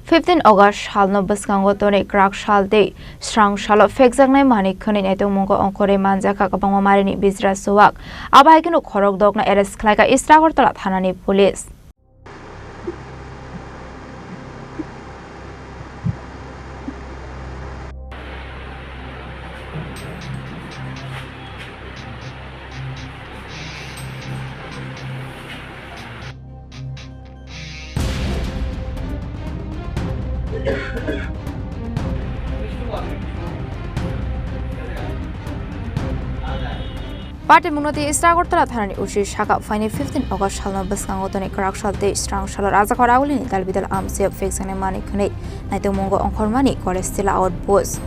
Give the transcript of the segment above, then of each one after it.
15 August halno baskango tone krak shalte strang shalo fekjangnai manik khani naitong mongko ongkore manjaka kabangma marini bizra suwak abaikino khorok dokna arrest khlaika Istragartala thanani police Party munoti Istragartala thanani ushi shaka fine 15 August halno baskango tone krak shalte strang shalo raja koragulini dalbidal amsiap fekjangnai manik khani naitong mongo ongkormani Kolestila outpost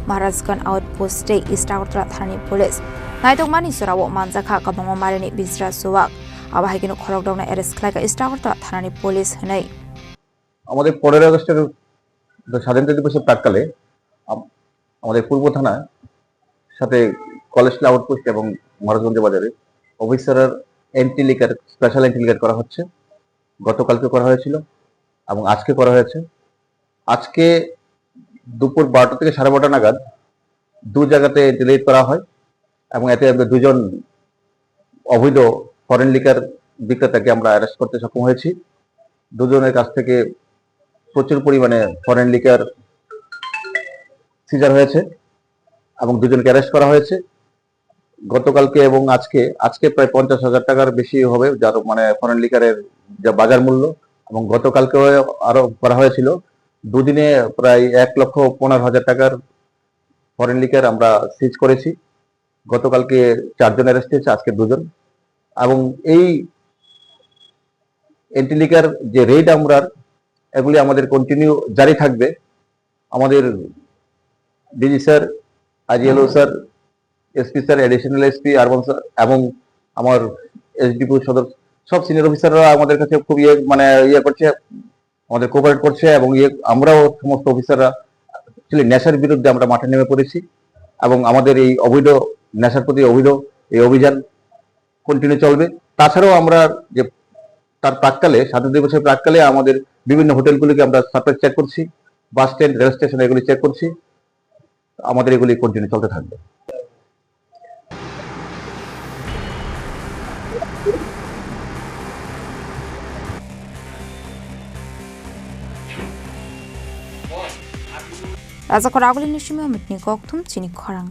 Maharajganj outpost te Istragartala thanani police naitong mani sorawo manjaka kabangma marini bizra suwak abaikino khorok dokna arrest khlaika Istragartala thanani police hanai আমাদের 15 আগস্টের স্বাধীনতা দিবসের প্রাক্কালে আমাদের পূর্ব থানার সাথে কলেজলা outpost এবং মহারাজগঞ্জ বাজারে অফিসারের এন্টি লিগার স্পেশাল এন্টি লিগার করা হচ্ছে। গতকালকে করা হয়েছিল এবং আজকে করা হয়েছে। আজকে দুপুর 12টা থেকে 12:30 নাগাদ দু জায়গাতে এন্টি লিগার করা হয় এবং এতে আমরা দুজন অবৈধ ফরেন লিগার বিক্রেতাকে আমরা অ্যারেস্ট করতে সক্ষম হয়েছি। দুজনের কাছ থেকে প্রচুর পরিমাণে ফরেন লিকার সিজার হয়েছে এবং দুজনকে অ্যারেস্ট করা হয়েছে। গতকালকে এবং আজকে প্রায় 50,000 টাকার বেশি হবে যার মানে ফরেন লিকারের যা বাজার মূল্য এবং গতকালকে আরো করা হয়েছিল। দুদিনে প্রায় 1,15,000 টাকার ফরেন লিকার আমরা সিজ করেছি। গতকালকে 4 জন অ্যারেস্ট হয়েছে, আজকে 2 জন। এবং এই এন্টি লিকার যে রেড আমরা এগুলি আমাদের কন্টিনিউ জারি থাকবে। আমাদের ডিজি স্যার, আইজিএলও sir, SP sir, additional SP urban sir এবং আমার এসডিপি সদর সব সিনিয়র অফিসাররা আমাদের কাছে খুব করছে, আমাদের কোঅপারেট করছে এবং আমরাও সমস্ত অফিসাররা নেশার বিরুদ্ধে আমরা মাঠে নেমে পড়েছি এবং আমাদের এই অবৈধ নেশার প্রতি এই অভিযান কন্টিনিউ চলবে। তাছাড়াও আমরা যে তার প্রাক্কালে স্বাধীনতা দিবসের প্রাক্কালে আমাদের বিভিন্ন হোটেলগুলিকে আমরা সার্ভে চেক করছি, বাস স্ট্যান্ড, রেল স্টেশন এগুলি চেক করছি। আমাদের এগুলি কন্টিনিউ চলতে থাকবে। Raja koragulini shimi amit ni kokthum chini khorang